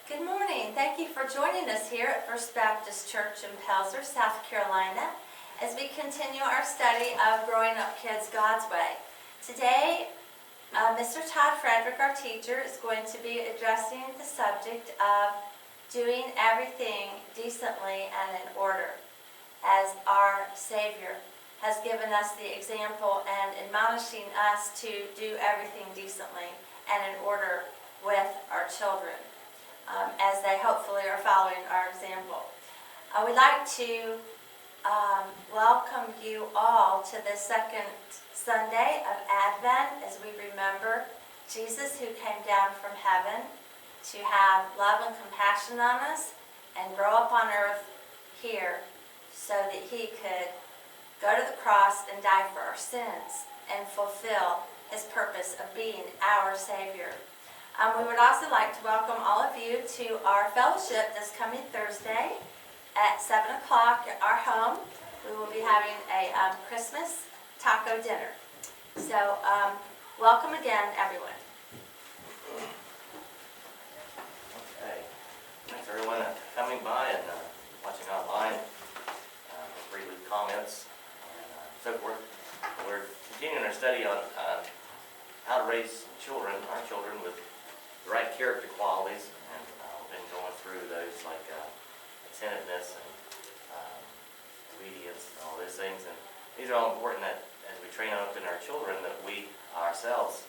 Good morning. Thank you for joining us here at First Baptist Church in Pelzer, South Carolina, as we continue our study of Growing Up Kids God's Way. Today, Mr. Todd Frederick, our teacher, is going to be addressing the subject of doing everything decently and in order, as our Savior has given us the example and admonishing us to do everything decently and in order with our children. As they hopefully are following our example. We'd like to welcome you all to the second Sunday of Advent as we remember Jesus, who came down from heaven to have love and compassion on us and grow up on earth here so that he could go to the cross and die for our sins and fulfill his purpose of being our Savior. We would also like to welcome all of you to our fellowship this coming Thursday at 7 o'clock at our home. We will be having a Christmas taco dinner. So welcome again, everyone. Okay. Thanks everyone for coming by and watching online. Read comments and so forth. We're continuing our study on how to raise our children with the right character qualities, and we've been going through those like attentiveness and obedience and all those things, and these are all important that as we train up in our children that we ourselves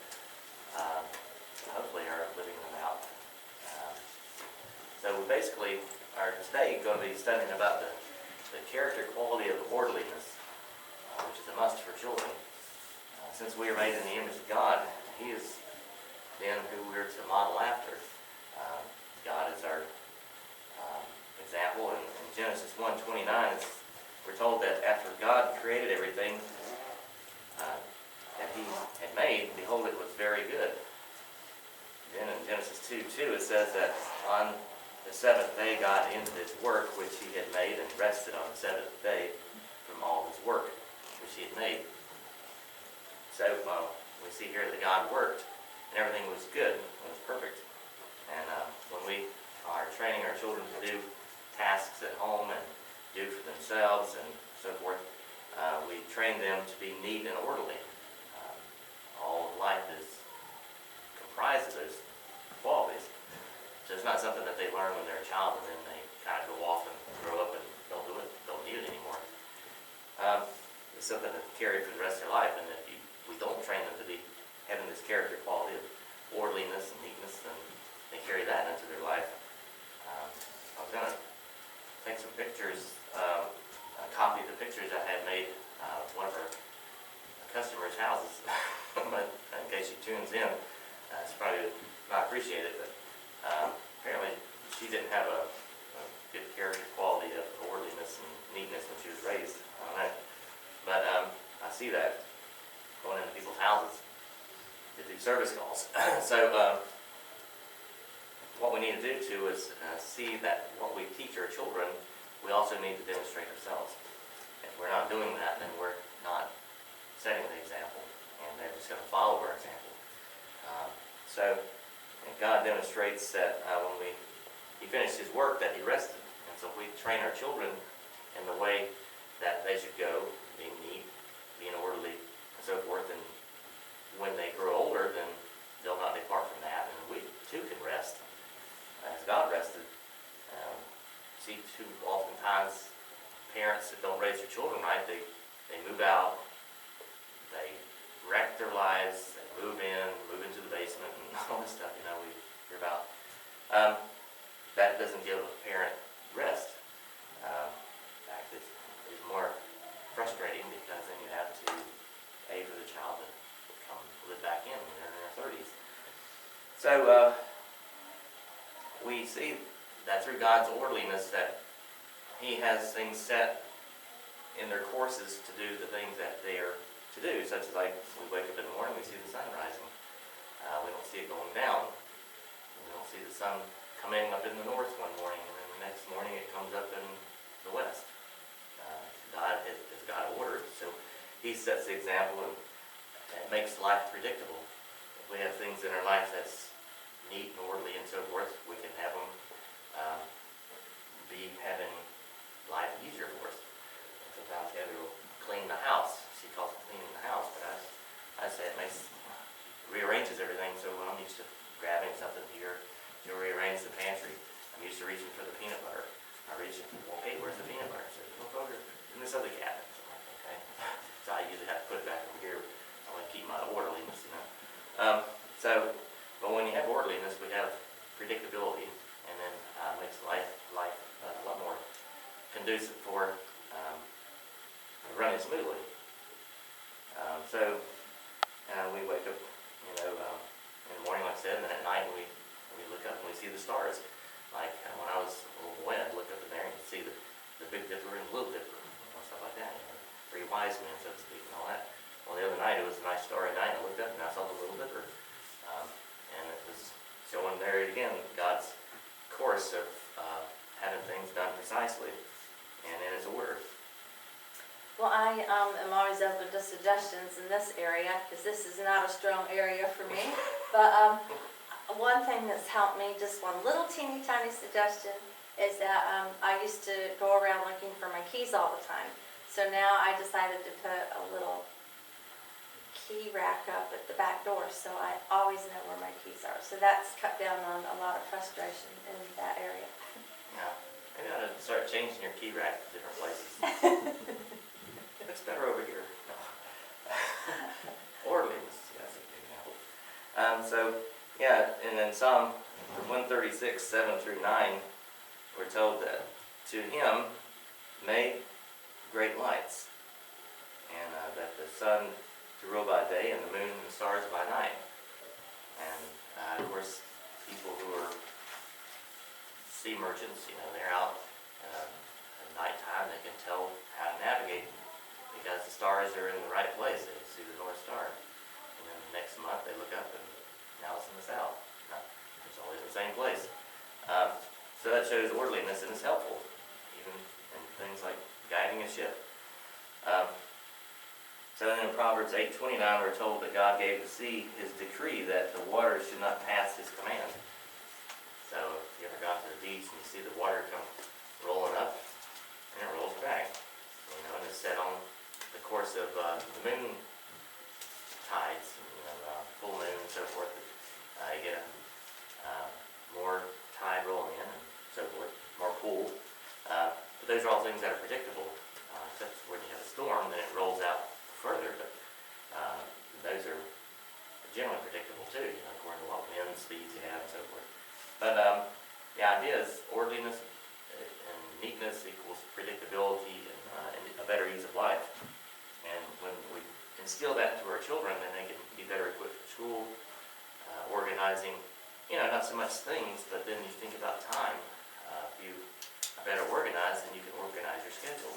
hopefully are living them out. So we basically are today going to be studying about the character quality of orderliness, which is a must for children. Since we are made in the image of God, he is then who we're to model after. God is our example. In Genesis 1:29, we're told that after God created everything that he had made, behold, it was very good. Then in Genesis 2:2, it says that on the seventh day God ended his work which he had made and rested on the seventh day from all his work which he had made. So we see here that God worked and everything was good, it was perfect. And when we are training our children to do tasks at home and do for themselves and so forth, we train them to be neat and orderly. All of life is comprised of those qualities. So it's not something that they learn when they're a child and then they kind of go off and grow up and don't do it, don't need it anymore. It's something that they carry for the rest of their life, and if we don't train them to be having this character quality of orderliness and neatness, and they carry that into their life. I was going to take some pictures, a copy of the pictures I had made of one of our customers' houses, but in case she tunes in, it's probably not appreciated, but apparently she didn't have a good character quality of orderliness and neatness when she was raised. I don't know. But I see that going into people's houses to do service calls. So what we need to do too is see that what we teach our children, we also need to demonstrate ourselves. If we're not doing that, then we're not setting the example, and they're just going to follow our example. And God demonstrates that when he finished his work, that he rested. And so if we train our children in the way that they should go, being neat, being orderly, and so forth, and when they grow older, then they'll not depart from that, and we too can rest as God rested. See too oftentimes parents that don't raise their children right, they move out, they wreck their lives, they move into the basement, and all this stuff, we hear about. That doesn't give a parent rest. In fact, it's more frustrating because then you have to pay for the child to come live back in when they're in their 30s. So we see that through God's orderliness that he has things set in their courses to do the things that they are to do, such as like we wake up in the morning, we see the sun rising. We don't see it going down. We don't see the sun coming up in the north one morning, and then the next morning it comes up in the west. God has got order, so he sets the example, and it makes life predictable. If we have things in our life that's neat and orderly and so forth, we can have them used to grabbing something here. You rearrange the pantry. I'm used to reaching for the peanut butter. I reach it, well, hey, where's the peanut butter? So look over in this other cabinet. So I'm like, okay. So I usually have to put it back over here. I want to keep my orderliness, you know. But when you have orderliness, we have predictability, and then makes life a lot more conducive for running smoothly. We wake up, in the morning, like I said, and then at night we look up and we see the stars. Like when I was a little boy, I'd look up in there and see the Big Dipper and the Little Dipper, stuff like that. Three wise men, so to speak, and all that. Well, the other night it was a nice starry night. I looked up and I saw the Little Dipper, and it was showing there again God's course of having things done precisely and in His order. Well, I am always open to suggestions in this area, because this is not a strong area for me. But one thing that's helped me, just one little teeny tiny suggestion, is that I used to go around looking for my keys all the time. So now I decided to put a little key rack up at the back door, so I always know where my keys are. So that's cut down on a lot of frustration in that area. Yeah, maybe I ought to start changing your key rack to different places. It's better over here. No. Orderliness, that's a good example. And then Psalm 136, 7 through 9, we're told that to Him made great lights, and that the sun to rule by day and the moon and the stars by night. And of course, people who are sea merchants, they're out at nighttime, they can tell how to navigate because the stars are in the right place. They see the North Star. And then the next month they look up and now it's in the south. No, it's always in the same place. So that shows orderliness, and it's helpful, even in things like guiding a ship. So then in Proverbs 8:29, we're told that God gave the sea His decree that the waters should not pass His command. So if you ever gone to the beach and you see the water come rolling up, and it rolls back, and it's set on the course of the moon tides, full moon and so forth. You get more tide rolling in and so forth, more pool. But those are all things that are predictable. Except when you have a storm, then it rolls out further. But those are generally predictable too, according to what wind speeds you have and so forth. But the idea is orderliness and neatness equals predictability and a better ease of life. And when we instill that into our children, then they can be better equipped for school, organizing, not so much things, but then you think about time. If you are better organized, then you can organize your schedule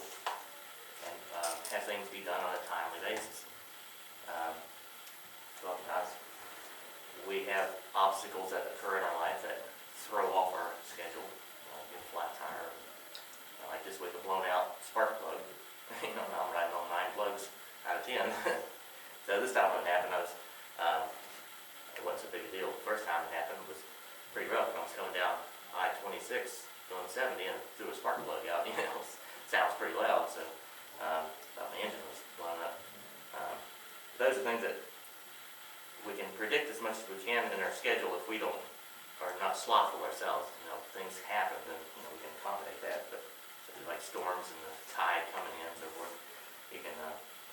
and have things be done on a timely basis. Oftentimes we have obstacles that occur in our life that throw off our schedule. Get a flat tire, like this week, a blown out spark plug. Now I'm riding on 9 plugs out of 10. So this time when it happened, it wasn't so big a deal. The first time it happened was pretty rough. I was coming down I-26 going 70 and threw a spark plug out. Sounds pretty loud, so thought my engine was blown up. Those are things that we can predict as much as we can in our schedule if we are not slothful ourselves. Things happen, then we can accommodate that. But like storms and the tide coming in and so forth, you can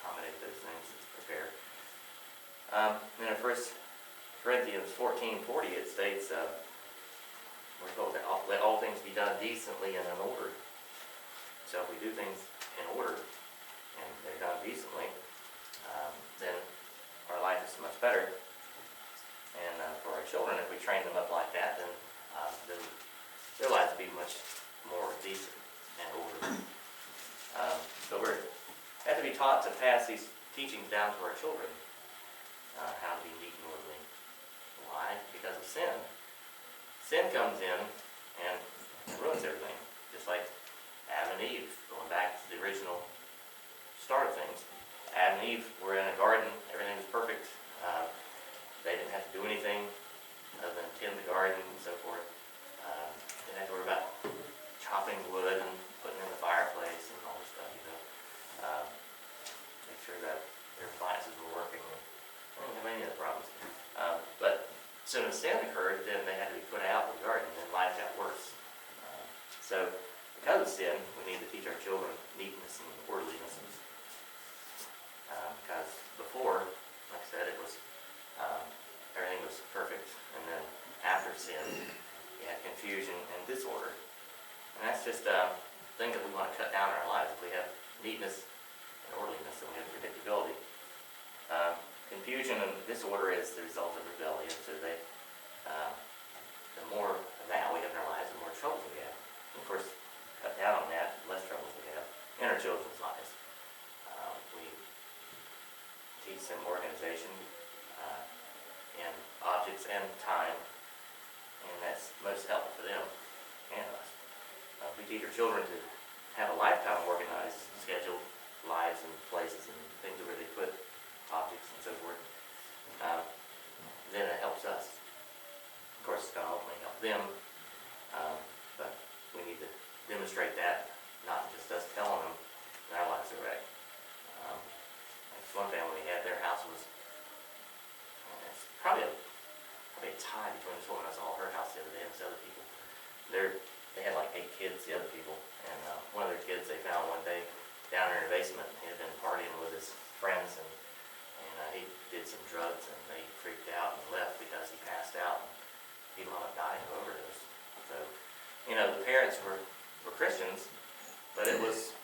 accommodate those things and prepare. Then in 1 Corinthians 14:40 it states, we're told to let all things be done decently and in order. So if we do things in order and they're done decently, then our life is much better. And for our children, if we train them up like that, then their lives will be much more decent and orderly. So we have to be taught to pass these teachings down to our children, how to be neat and orderly. Why? Because of sin. Sin comes in and ruins everything, just like Adam and Eve, going back to the original start of things. Adam and Eve were in a garden, everything was perfect. They didn't have to do anything other than tend the garden and so forth. Didn't have to worry about chopping wood and putting it in the fireplace and all this stuff, make sure that their appliances were working. They didn't have any of the problems. But as soon as a sin occurred, then they had to be put out of the garden, and life got worse. So because of sin, we need to teach our children neatness and orderliness. Because before, like I said, it was everything was perfect, and then after sin, you had confusion and disorder. And that's just a thing that we want to cut down in our lives. If we have neatness and orderliness, then we have predictability. Confusion and disorder is the result of rebellion. So the more of that we have in our lives, the more trouble we have. And of course, cut down on that, the less troubles we have in our children's lives. We teach them organization in objects and time, and that's most helpful for them and us. We teach our children to have a lifetime organized, scheduled lives and places and things where they put objects and so forth. Then it helps us. Of course, it's going to ultimately help them, but we need to demonstrate that, not just us telling them that our lives are right. Like one family we had, their house was, it's probably a tie between this woman I saw at her house the other day and this other people. They had like 8 kids, the other people, and one of their kids they found one day down in her basement. He had been partying with his friends, and he did some drugs, and they freaked out and left because he passed out, and he wound up dying of overdose. So, the parents were Christians, but it was,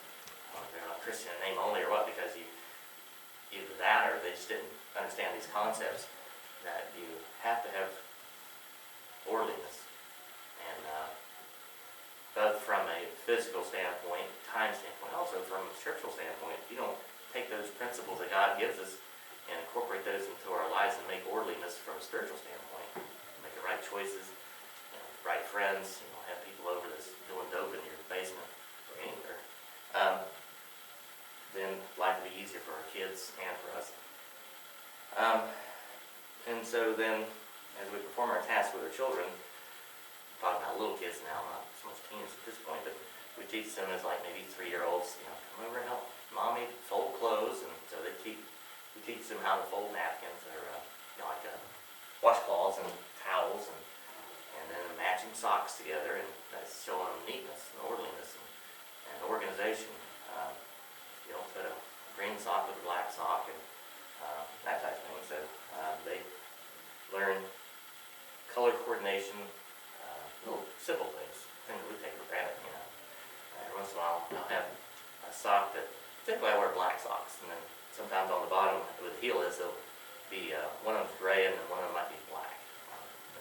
I don't know if they're not Christian in name only or what, because either that or they just didn't understand these concepts that you have to have orderliness. And both from a physical standpoint, time standpoint, also from a scriptural standpoint, if you don't take those principles that God gives us and incorporate those into our lives and make orderliness from a spiritual standpoint, make the right choices, right friends, have people over that's doing dope in your basement or anywhere, then life will be easier for our kids and for us. And so then, as we perform our tasks with our children, I'm talking about little kids now, not so much teens at this point, but we teach them as like maybe 3-year-olds, come over and help mommy fold clothes, and so we teach them how to fold napkins or washcloths and towels, and then matching socks together, and that's showing them neatness and orderliness and organization. You don't put a green sock with a black sock and that type of thing. So they learn color coordination, little simple things that we take for granted. Every once in a while I'll have a sock that typically I wear black socks, and then sometimes on the bottom where the heel is, there'll be one of them's gray and then one of them might be black.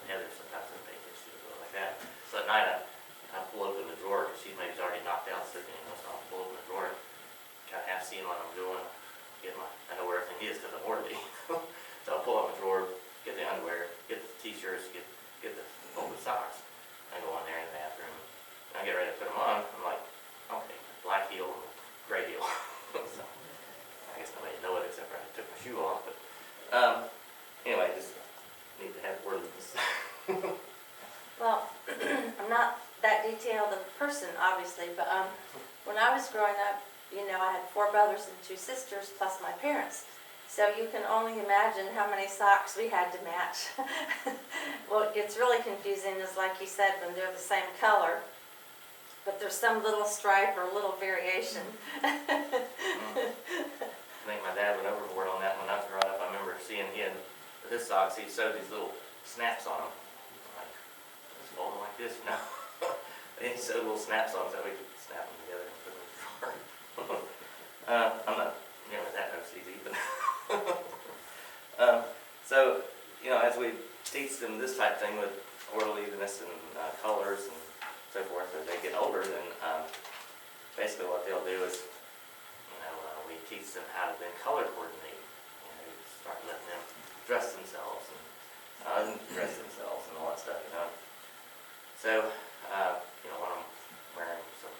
Heather sometimes doesn't pay attention to it like that. So at night I pull open the drawer because she's maybe already knocked out sleeping, so I'll pull open the drawer, kind of half seeing what I'm doing, I know where everything is because I'm orderly. So I'll pull out my drawer, get the underwear, get the t-shirts, get the folded socks. I go in there in the bathroom, and I get ready to put them on. I'm like, okay, black heel and gray heel. So I guess nobody would know it except for I took my shoe off. But anyway, just need to have orderliness. Well, I'm not that detailed of a person, obviously, but when I was growing up, I had 4 brothers and 2 sisters, plus my parents. So you can only imagine how many socks we had to match. What gets really confusing is, like you said, when they're the same color, but there's some little stripe or little variation. I think my dad went overboard on that when I was growing up. I remember seeing with his socks, he sewed these little snaps on them. Like, just fold them like this, And he sewed little snaps on them so we could snap them together and put them in the drawer. I'm not that OCD, but so as we teach them this type of thing with orderliness and colors and so forth, as they get older, then basically what they'll do is we teach them how to then color coordinate. Start letting them dress themselves and undress themselves and all that stuff. So when I'm wearing some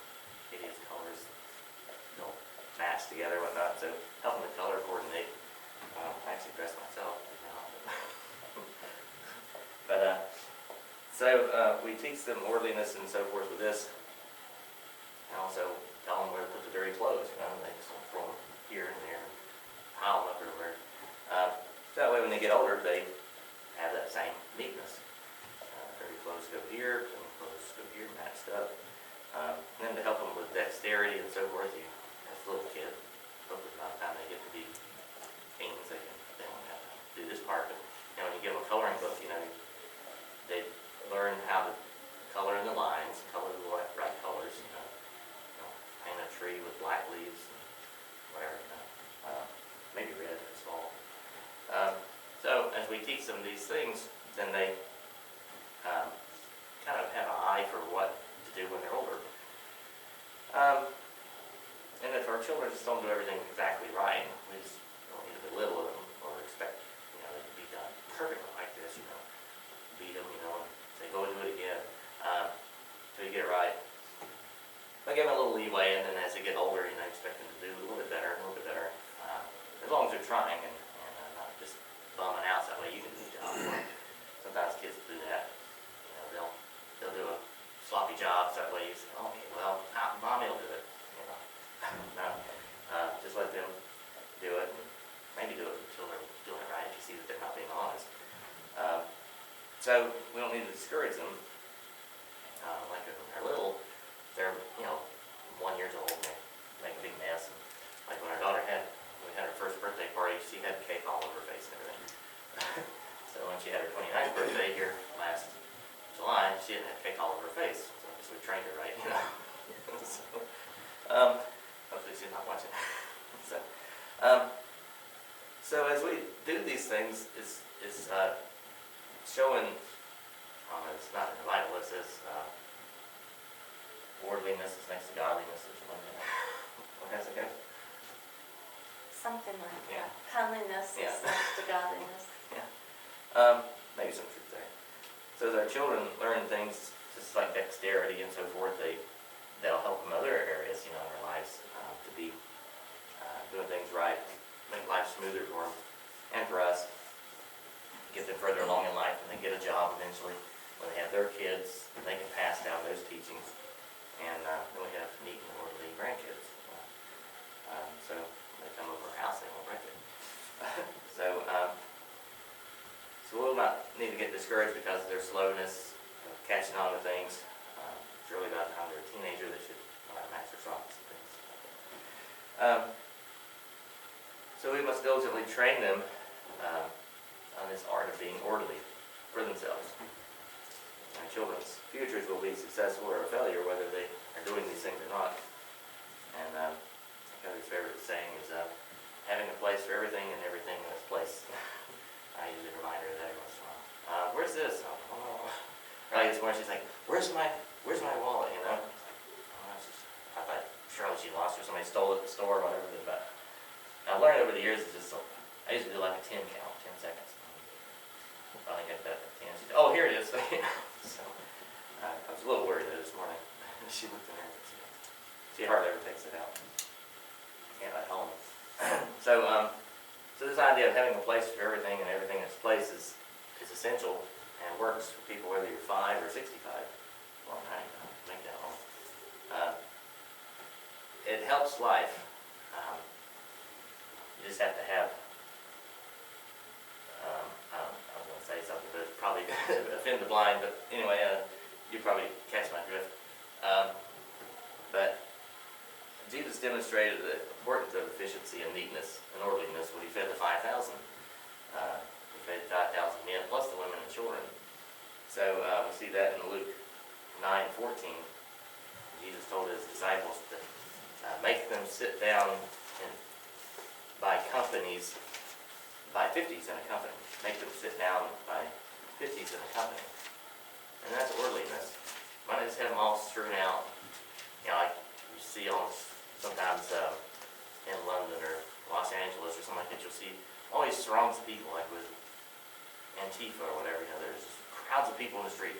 hideous colors, match together and whatnot, so helping the color coordinate. I actually dress myself, but so we teach them orderliness and so forth with this, and also tell them where to put the dirty clothes. They just don't throw them here and there and pile them up everywhere. So that way when they get older, they have that same neatness. Dirty clothes go here, clean clothes go here, matched up. Then to help them with dexterity and so forth, you, as a little kid, hopefully by the time they get to be teens, they don't have to do this part. But when you give them a coloring book, they learn how to color in the lines, color the right colors. Paint a tree with black leaves and whatever. Maybe red if it's fall. So as we teach them these things, then they kind of have an eye for what to do when they're older. And if our children just don't do everything exactly right, we just don't need to belittle them or expect them to be done perfectly like this. Beat them, and say go do it again till you get it right. But give them a little leeway, and then as they get older, expect them to do a little bit better, as long as they're trying and not just bumming out. So that way you can do the job. Sometimes kids do that. They'll do a sloppy job. So that way you say, okay, well, mommy will do it. No, just let them do it, and maybe do it until they're doing it right. If you see that they're not being honest. So we don't need to discourage them. Like when they're little, they're 1 year old and they make a big mess. And like when our daughter we had her first birthday party, she had cake all over her face and everything. So when she had her 29th birthday here last July, she didn't have cake all over her face. So I guess we trained her right, So, hopefully she's not watching. So as we do these things, it's showing. It's not in the Bible. It says orderliness is next to godliness, or something like that. What has it go? Something like Yeah. that. Cleanliness Yeah. is next to godliness. Maybe some truth there. So as our children learn things just like dexterity and so forth, they'll help them in other areas, in their lives to be doing things right, make life smoother for them and for us. Get them further along in life, and they get a job eventually. When they have their kids, they can pass down those teachings, and then we have neat and orderly grandkids. So when they come over our house, they won't wreck it. So we'll not need to get discouraged because of their slowness, catching on to things. Surely by the time they're a teenager, they should know how to match their socks and things. So we must diligently train them on this art of being orderly for themselves. Our children's futures will be successful or a failure whether they are doing these things or not. And Heather's favorite saying is having a place for everything and everything in its place. I usually remind her of that every once in a while. Where's this? Early this morning she's like, where's my wallet, I thought surely she lost it or somebody stole it at the store or whatever. But I've learned over the years it's just I usually do like a 10 count, 10 seconds. I think I did that at 10. She said, oh, here it is. So I was a little worried this morning. She looked in there and she hardly ever takes it out. At home. So this idea of having a place for everything and everything in its place is essential and works for people whether you're 5 or 65. Well, I make that home. It helps life. You just have to have. I was going to say something, but it's probably offend the blind. But anyway, you probably catch my drift. But Jesus demonstrated the importance of efficiency and neatness and orderliness when he fed the 5,000. He fed 5,000 men plus the women and children. So we see that in Luke 9:14. Jesus told his disciples to make them sit down by companies, by 50s in a company. Make them sit down by 50s in a company. And that's orderliness. Why not just have them all strewn out, like you see on sometimes in London or Los Angeles or something like that, you'll see all these throngs of people, like with Antifa or whatever, there's just crowds of people in the street.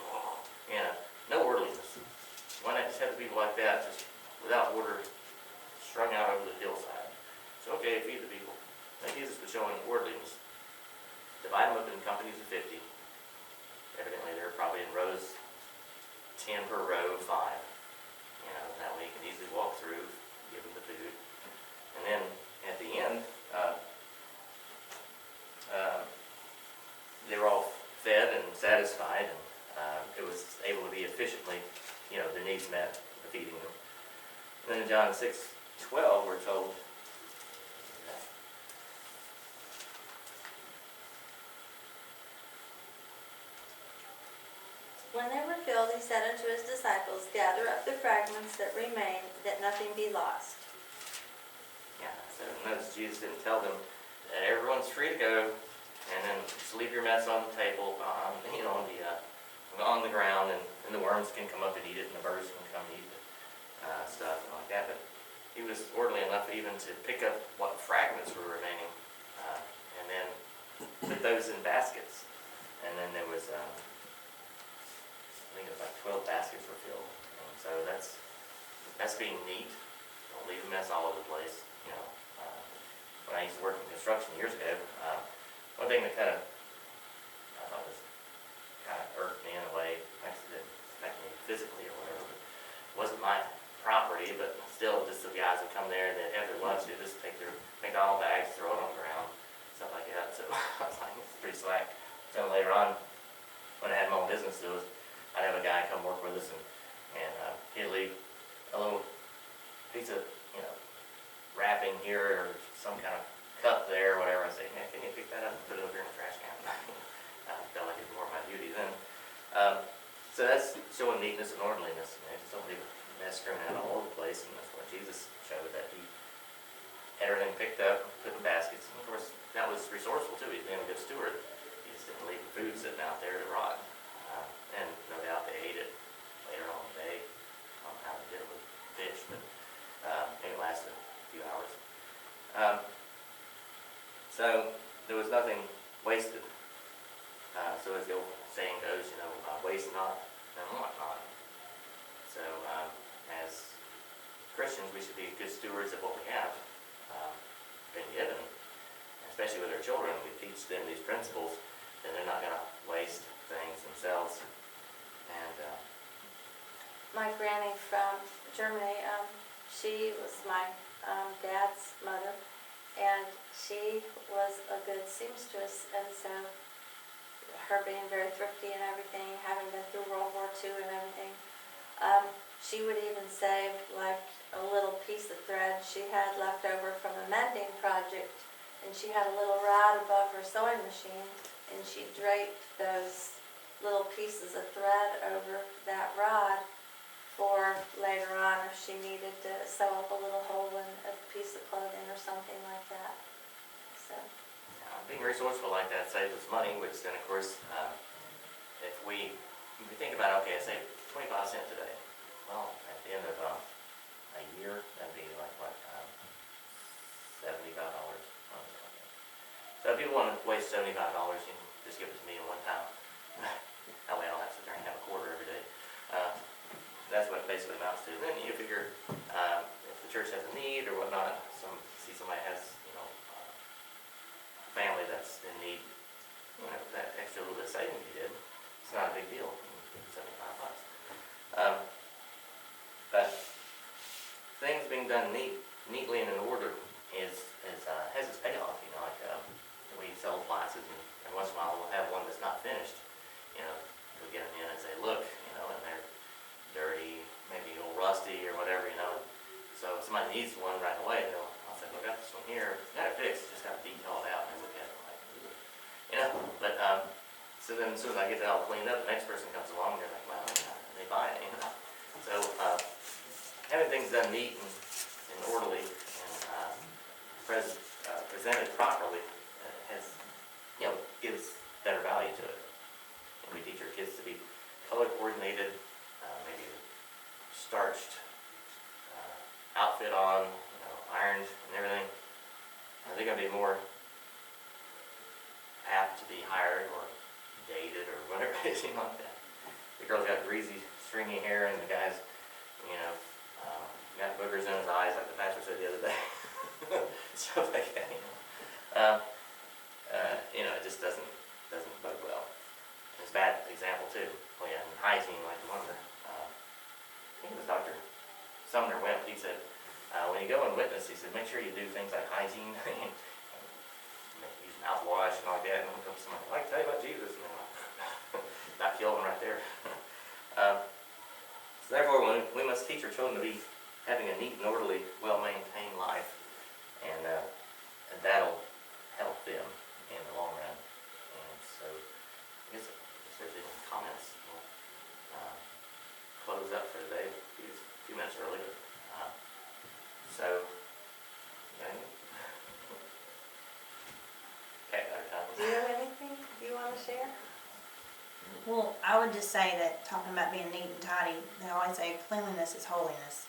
No orderliness. Why not just have the people like that, just without order, strung out over the hillside? So okay, feed the people. Now Jesus was showing orderliness. Divide them up in companies of 50. Evidently they're probably in rows, 10 per row, 5. That way you can easily walk through, give them the food. And then at the end, they were all satisfied, and it was able to be efficiently, their needs met, feeding them. And then in John 6:12, we're told that When they were filled, he said unto his disciples, Gather up the fragments that remain, that nothing be lost. so notice Jesus didn't tell them that everyone's free to go, and then just leave your mess on the table, on the ground, and the worms can come up and eat it, and the birds can come eat it, stuff like that. But he was orderly enough even to pick up what fragments were remaining, and then put those in baskets. And then there was, I think it was like 12 baskets were filled. And so that's being neat. Don't leave a mess all over the place. When I used to work in construction years ago, one thing that I thought was kind of irked me in a way, actually didn't affect me physically or whatever, but it wasn't my property, but still just the guys would come there and they'd have their lunch, they'd just take their McDonald bags, throw it on the ground, stuff like that. So I was like, it's pretty slack. So later on, when I had my own business, I'd have a guy come work with us, and he'd leave a little piece of, wrapping here or some kind of cup there or whatever. I say, man, can you pick that up and put it over here in the trash can? I felt like it was more of my duty then. So that's showing neatness and orderliness. Just don't leave a mess strewn out all over the place, and that's what Jesus showed, that he had everything picked up, put in baskets. And of course, that was resourceful too. He's being a good steward. He just didn't leave the food sitting out there to rot. And no doubt they ate it later on in the day. I don't know how they did it with fish, but it lasted a few hours. So there was nothing wasted. So as the old saying goes, waste not and want not. So as Christians, we should be good stewards of what we have been given, especially with our children. We teach them these principles, and they're not going to waste things themselves. And My granny from Germany, she was my dad's mother, and she was a good seamstress, and so her being very thrifty and everything, having been through World War II and everything, she would even save like a little piece of thread she had left over from a mending project, and she had a little rod above her sewing machine, and she draped those little pieces of thread over that rod for later on if she needed to sew up a little hole in a piece of clothing or something like that. So being resourceful like that saves us money, which then, of course, if we think about, okay, I saved 25 cents today. Well, at the end of a year, that'd be like, what, $75. So if people want to waste $75, you can just give it to me at one time. That way I don't have to sit there and have a quarter every day. That's what it basically amounts to. Then you figure if the church has a need or whatnot, see somebody has, a family that's in need, that extra little bit of saving you did, it's not a big deal. $75. But things being done neatly and in order has its payoff. We sell appliances, and once in a while we'll have one that's not finished. We'll get them in and say, look, and they're dirty, maybe a little rusty or whatever, So if somebody needs one right away, I'll say, look, I got this one here, got it fixed, just got to detail it out and look at it like, But so then as soon as I get that all cleaned up, the next person comes along, they're like, wow, yeah, and they buy it, So having things done neat and orderly and presented properly has, gives better value to it. And we teach our kids to be color coordinated, maybe starched outfit on, ironed and everything. They're going to be more apt to be hired or dated or whatever it is, like that. The girl's got greasy, stringy hair, and the guy's, got boogers in his eyes, like the pastor said the other day. Stuff like that, it just doesn't bode well. It's a bad example too. Well, yeah, and hygiene, like the one that I think it was Dr. Sumner Wimp. He said, when you go and witness, he said, make sure you do things like hygiene, use mouthwash and all like that. And somebody, I can tell you about Jesus. And killed one right there. So therefore, we must teach our children to be having a neat and orderly, well-maintained life, and that'll help them in the long run. And so, I guess if there's any comments, we'll close up for today. A few minutes early. So, okay, Do you have anything you want to share? Well, I would just say that talking about being neat and tidy, they always say cleanliness is holiness.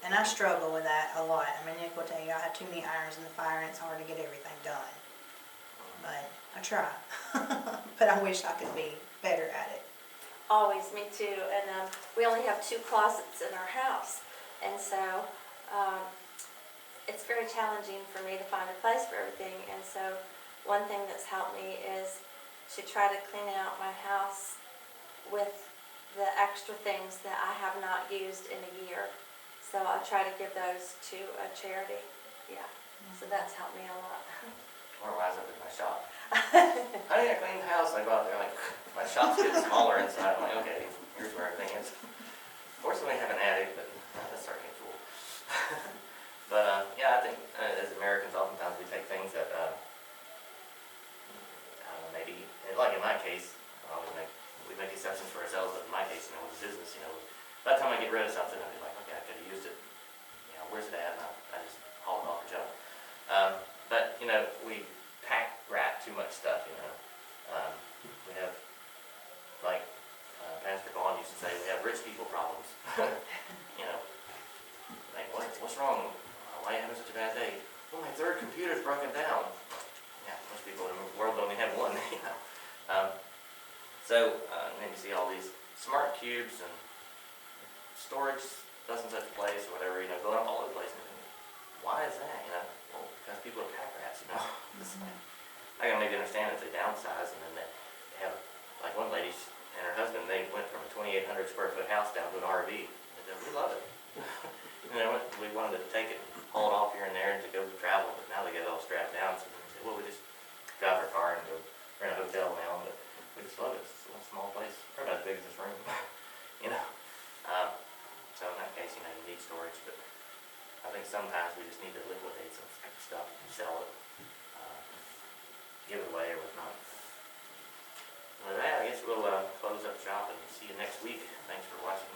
And I struggle with that a lot. I mean, Nick will tell you I have too many irons in the fire and it's hard to get everything done. But I try. But I wish I could be better at it. Always, me too. And we only have 2 closets in our house. And so it's very challenging for me to find a place for everything. And so one thing that's helped me is to try to clean out my house with the extra things that I have not used in a year. So I try to give those to a charity. Yeah. So that's helped me a lot. Or rise up in my shop. How do you clean the house? I go out there like, my shop's getting smaller inside. I'm like, okay, here's where everything is. Fortunately, I have an attic, but that's starting to get full. But yeah, I think as Americans, oftentimes we take things that, maybe, like in my case, we make exceptions for ourselves, but in my case, with the business, by the time I get rid of something, I'll be like, okay, I could have used it. Where's it at? And I just haul it off the junk. But, we wrap too much stuff, we have, like Pastor Vaughn used to say, we have rich people problems. Like, what's wrong? Why are you having such a bad day? Well, my 3rd computer's broken down. Yeah, most people in the world only have one. So, then you see all these smart cubes and storage such and such place or whatever, going up all over the place. And why is that? Well, because people are pack rats, I can maybe understand if they downsize and then they have, like one lady and her husband, they went from a 2,800 square foot house down to an RV. And said, we love it. We wanted to take it and haul it off here and there and to go travel, but now they get it all strapped down. So then we said, well, we just drive our car and go rent a hotel now, but we just love it. It's a small place, probably about as big as this room. So in that case, you need storage, but I think sometimes we just need to liquidate some stuff, sell it, give it away or whatnot. With that, I guess we'll close up shop and see you next week. Thanks for watching.